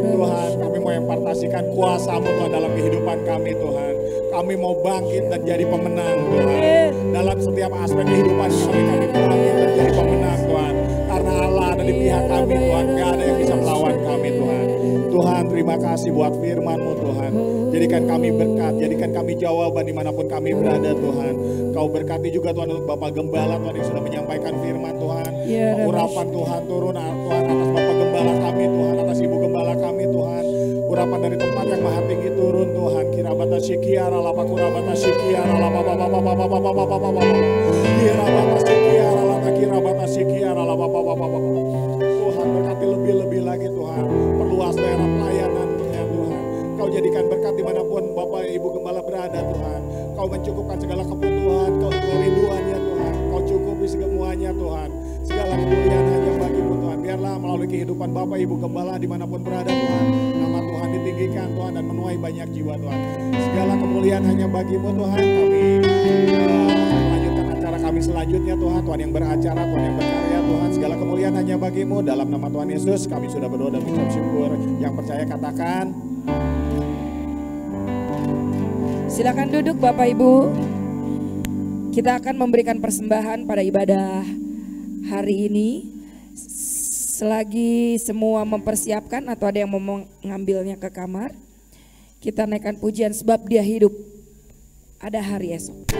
Tuhan, kami mau impartasikan kuasa-Mu Tuhan dalam kehidupan kami Tuhan. Kami mau bangkit dan jadi pemenang Tuhan. Dalam setiap aspek kehidupan kami bangkit dan jadi pemenang Tuhan. Karena Allah ada di pihak kami Tuhan, gak ada yang bisa melawan kami Tuhan. Tuhan, terima kasih buat firman-Mu Tuhan. Jadikan kami berkat, jadikan kami jawaban dimanapun kami berada Tuhan. Kau berkati juga Tuhan untuk Bapak Gembala Tuhan yang sudah menyampaikan firman Tuhan. Urapan Tuhan turun Tuhan atas Bapak Gembala kami Tuhan, atas Ibu Gembala kami Tuhan. Urapan dari tempat yang maha tinggi turun Tuhan. Kirabata sikiara lapa kurabata sikiara lapa kirabata sikiara lapa kirabata sikiara lapa Tuhan berkati lebih-lebih lagi Tuhan. Perluas daerah pelayanan Tuhan. Kau jadikan berkat dimanapun Bapak Ibu Gembala berada Tuhan. Kau mencukupkan segala kebutuhan, kau kerinduannya Tuhan. Kau cukupi semuanya Tuhan. Segala kemuliaan hanya bagi-Mu Tuhan. Biarlah melalui kehidupan Bapak Ibu Gembala dimanapun berada Tuhan. Nama Tuhan ditinggikan Tuhan dan menuai banyak jiwa Tuhan. Segala kemuliaan hanya bagi-Mu Tuhan. Kami melanjutkan acara kami selanjutnya Tuhan. Tuhan yang beracara, Tuhan yang berkarya Tuhan. Segala kemuliaan hanya bagi-Mu. Dalam nama Tuhan Yesus kami sudah berdoa dan mengucap syukur. Yang percaya katakan. Silakan duduk Bapak Ibu. Kita akan memberikan persembahan pada ibadah hari ini. Selagi semua mempersiapkan atau ada yang mau mengambilnya ke kamar, kita naikkan pujian sebab Dia hidup. Ada hari esok.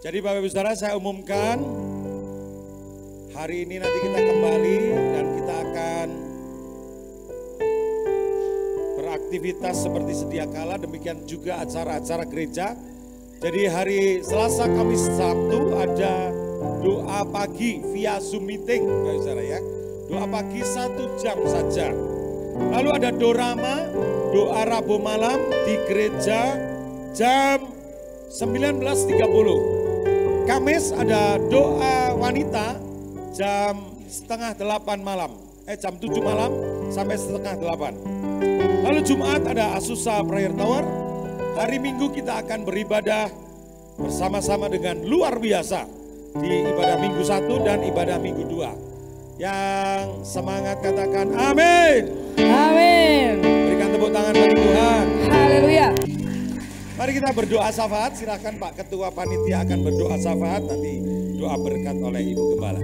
Jadi Bapak Ibu Saudara, saya umumkan hari ini nanti kita kembali dan kita akan beraktivitas seperti sedia kala, demikian juga acara-acara gereja. Jadi hari Selasa, Kamis, Sabtu ada doa pagi via Zoom meeting Bapak Ibu Saudara ya. Doa pagi 1 jam saja. Lalu ada dorama, doa Rabu malam di gereja jam 19.30. Kamis ada doa wanita jam setengah 8 malam. Jam 7 malam sampai setengah 8. Lalu Jumat ada Asusa Prayer Tower. Hari Minggu kita akan beribadah bersama-sama dengan luar biasa di ibadah Minggu 1 dan ibadah Minggu 2. Yang semangat katakan amin. Amin. Berikan tepuk tangan bagi Tuhan. Haleluya. Mari kita berdoa syafaat. Silakan Pak Ketua Panitia akan berdoa syafaat. Nanti doa berkat oleh Ibu Gembala.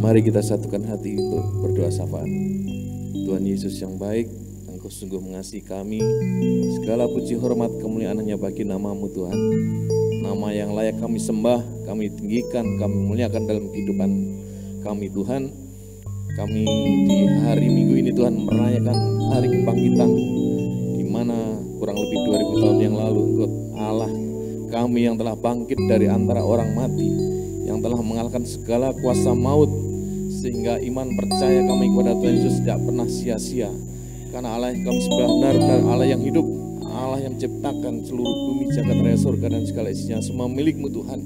Mari kita satukan hati untuk berdoa syafaat. Tuhan Yesus yang baik, Engkau sungguh mengasihi kami. Segala puji hormat kemuliaan hanya bagi nama-Mu Tuhan. Nama yang layak kami sembah, kami tinggikan, kami muliakan dalam kehidupan kami Tuhan. Kami di hari Minggu ini Tuhan merayakan hari kebangkitan, di mana kurang lebih 2000 tahun yang lalu Engkau Allah kami yang telah bangkit dari antara orang mati, yang telah mengalahkan segala kuasa maut, sehingga iman percaya kami kepada Tuhan Yesus tidak pernah sia-sia. Karena Allah yang kami sembah benar-benar Allah yang hidup, Allah yang menciptakan seluruh bumi, jagat raya, surga dan segala isinya, semua milik-Mu Tuhan.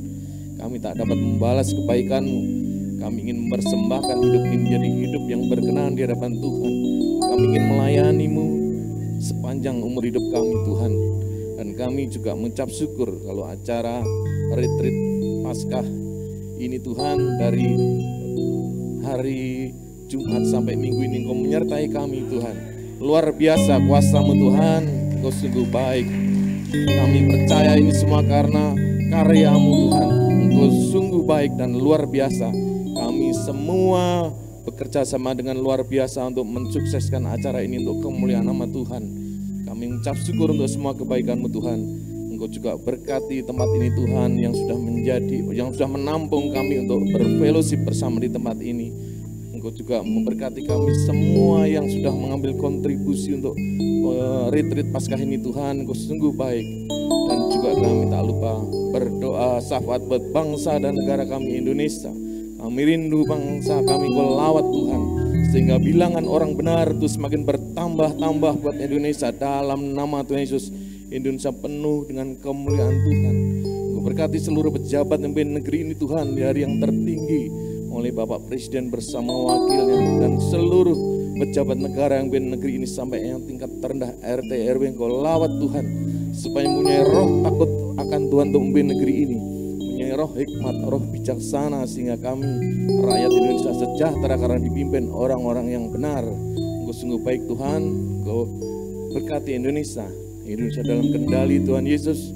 Kami tak dapat membalas kebaikan-Mu. Kami ingin mempersembahkan hidup ini menjadi hidup yang berkenan di hadapan Tuhan. Kami ingin melayani-Mu sepanjang umur hidup kami Tuhan. Dan kami juga mengucap syukur kalau acara retreat Paskah ini Tuhan, dari hari Jumat sampai Minggu ini Engkau menyertai kami Tuhan. Luar biasa kuasa-Mu Tuhan, Engkau sungguh baik. Kami percaya ini semua karena karya-Mu Tuhan. Engkau sungguh baik dan luar biasa. Kami semua bekerja sama dengan luar biasa untuk mensukseskan acara ini untuk kemuliaan nama Tuhan. Kami mengucap syukur untuk semua kebaikan-Mu Tuhan. Engkau juga berkati tempat ini Tuhan, yang sudah menampung kami untuk berfellowship bersama di tempat ini. Engkau juga memberkati kami semua yang sudah mengambil kontribusi untuk retreat Paskah ini Tuhan. Engkau sungguh baik. Dan juga kami tak lupa berdoa syafaat buat bangsa dan negara kami Indonesia. Kami rindu bangsa kami Engkau lawat Tuhan, sehingga bilangan orang benar itu semakin bertambah-tambah buat Indonesia. Dalam nama Tuhan Yesus, Indonesia penuh dengan kemuliaan Tuhan. Engkau berkati seluruh pejabat yang pimpin negeri ini Tuhan, dari yang tertinggi oleh Bapak Presiden bersama wakilnya, dan seluruh pejabat negara yang pimpin negeri ini sampai yang tingkat terendah RT RW. Engkau lawat Tuhan, supaya mempunyai roh takut akan Tuhan untuk memimpin negeri ini, mempunyai roh hikmat, roh bijaksana, sehingga kami rakyat Indonesia sejahtera karena dipimpin orang-orang yang benar. Engkau sungguh baik Tuhan. Engkau berkati Indonesia dalam kendali Tuhan Yesus.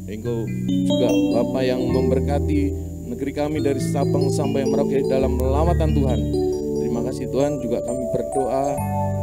Engkau juga Bapa yang memberkati negeri kami dari Sabang sampai Merauke dalam lawatan Tuhan. Terima kasih Tuhan. Juga kami berdoa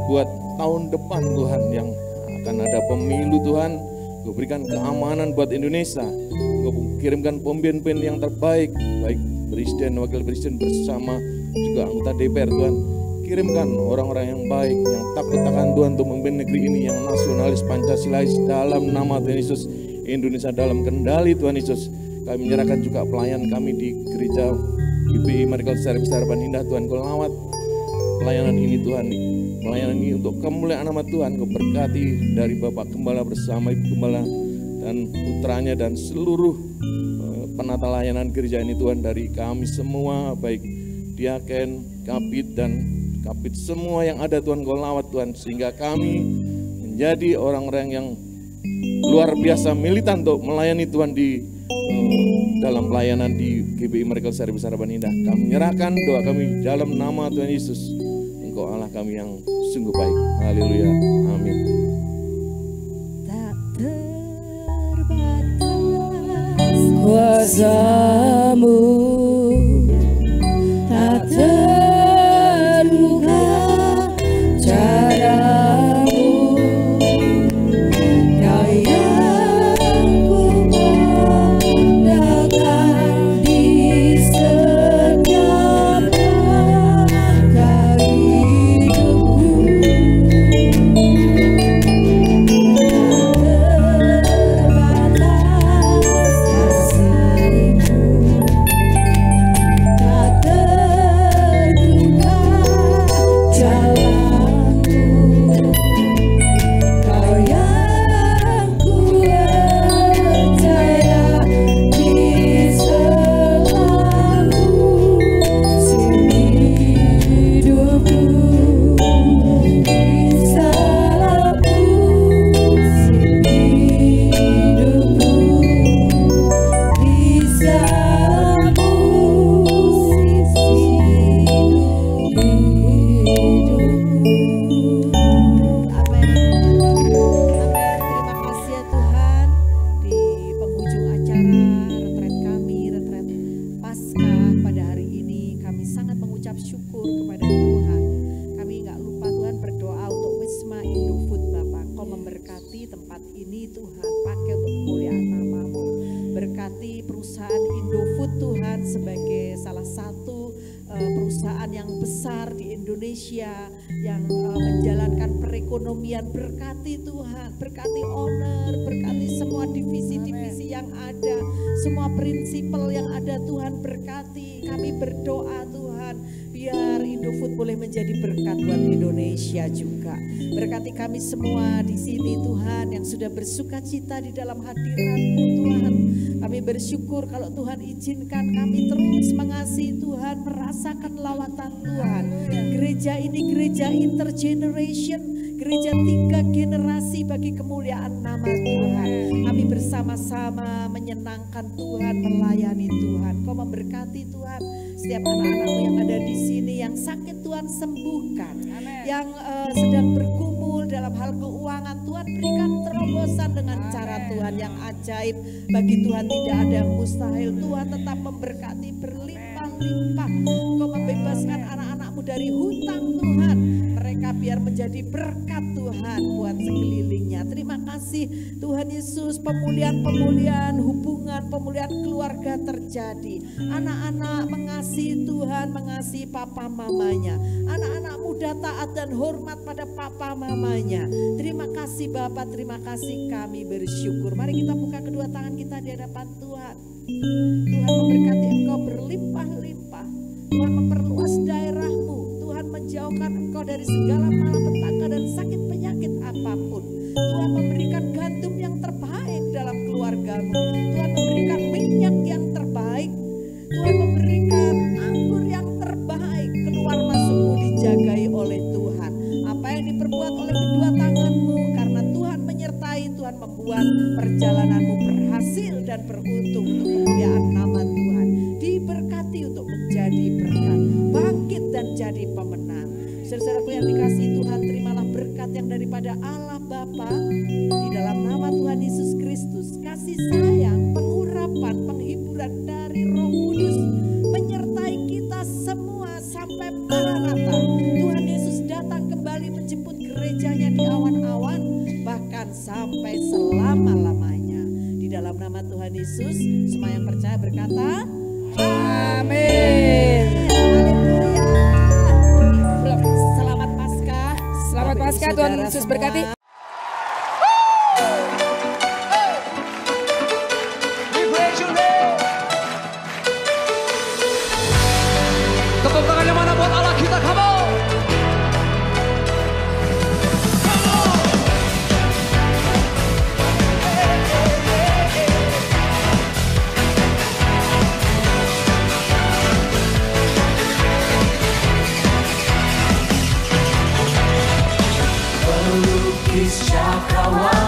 buat tahun depan Tuhan, yang akan ada pemilu Tuhan. Engkau berikan keamanan buat Indonesia. Engkau kirimkan pemimpin yang terbaik, baik presiden, wakil presiden bersama juga anggota DPR Tuhan. Kirimkan orang-orang yang baik, yang takut akan Tuhan untuk memimpin negeri ini, yang nasionalis Pancasilais, dalam nama Tuhan Yesus. Indonesia dalam kendali Tuhan Yesus. Kami menyerahkan juga pelayan kami di gereja GBI Miracle Service Harapan Indah Tuhan. Kau lawat pelayanan ini Tuhan, pelayanan ini untuk kemuliaan nama Tuhan. Kau berkati dari Bapak Gembala bersama Ibu Gembala dan putranya dan seluruh penata layanan gereja ini Tuhan, dari kami semua, baik diaken, kabit dan kabit semua yang ada Tuhan. Kau lawat Tuhan, sehingga kami menjadi orang-orang yang luar biasa militan untuk melayani Tuhan di dalam pelayanan di GBI Miracle Service Harapan Indah. Kami menyerahkan doa kami dalam nama Tuhan Yesus. Engkau Allah kami yang sungguh baik. Haleluya. Amin. Tak terbatas Kuasa-Mu tak terduga, cara-Mu Kau yang ku pandangkan di setiap langkah hidupku. Tak terbatas kasih-Mu. besar di Indonesia yang menjalankan perekonomian. Berkati Tuhan, berkati owner, berkati semua divisi-divisi yang ada, semua prinsipal yang ada Tuhan berkati. Kami berdoa Tuhan, biar Indofood boleh menjadi berkat buat Indonesia juga. Berkati kami semua di sini Tuhan yang sudah bersuka cita di dalam hadirat-Mu Tuhan. Kami bersyukur kalau Tuhan izinkan kami terus mengasihi Tuhan, merasakan lawatan Tuhan. Gereja ini gereja intergeneration, gereja 3 generasi bagi kemuliaan nama Tuhan. Kami bersama-sama menyenangkan Tuhan, melayani Tuhan. Kau memberkati Tuhan setiap anak-anak-Mu yang ada di sini, yang sakit Tuhan sembuhkan, yang sedang bergumul dalam hal keuangan Tuhan berikan terobosan dengan cara Tuhan yang ajaib. Bagi Tuhan tidak ada yang mustahil. Tuhan tetap memberkati berlimpah-limpah. Kau membebaskan anak-anak-Mu dari hutang Tuhan. Mereka biar menjadi berkat Tuhan buat sekelilingnya. Terima kasih Tuhan Yesus, pemulihan-pemulihan hubungan, pemulihan keluarga terjadi. Anak-anak mengasihi Tuhan, mengasihi papa mamanya. Anak-anak muda taat dan hormat pada papa mamanya. Terima kasih Bapa, terima kasih, kami bersyukur. Mari kita buka kedua tangan kita di hadapan Tuhan. Tuhan memberkati engkau berlimpah-limpah. Tuhan memperluas daerah-Mu. Tuhan menjauhkan engkau dari segala malapetaka dan sakit penyakit apapun. Tuhan memberikan gandum yang terbaik dalam keluarga-Mu. Tuhan memberikan minyak yang terbaik. Tuhan memberikan anggur yang terbaik. Keluar masuk-Mu dijagai oleh Tuhan. Apa yang diperbuat oleh kedua tangan-Mu, karena Tuhan menyertai, Tuhan membuat perjalanan-Mu berhasil dan beruntung untuk kemuliaan nama Tuhan. Diberkati untuk menjadi berkat, bangkit dan jadi pemenang. Saudara-saudaraku yang dikasihi Tuhan, terimalah berkat yang daripada Allah Bapa di dalam nama Tuhan Yesus Kristus. Kasih sayang, pengurapan, penghiburan dari Roh Kudus menyertai kita semua sampai Maranatha. Tuhan Yesus datang kembali menjemput gerejanya di awan-awan, bahkan sampai selama-lamanya. Di dalam nama Tuhan Yesus, semua yang percaya berkata, amin. Haleluya. Selamat Paskah. Selamat Paskah, Tuhan Yesus berkati. Tepuk tangannya mana buat Allah kita, come on. Pelukis cakrawala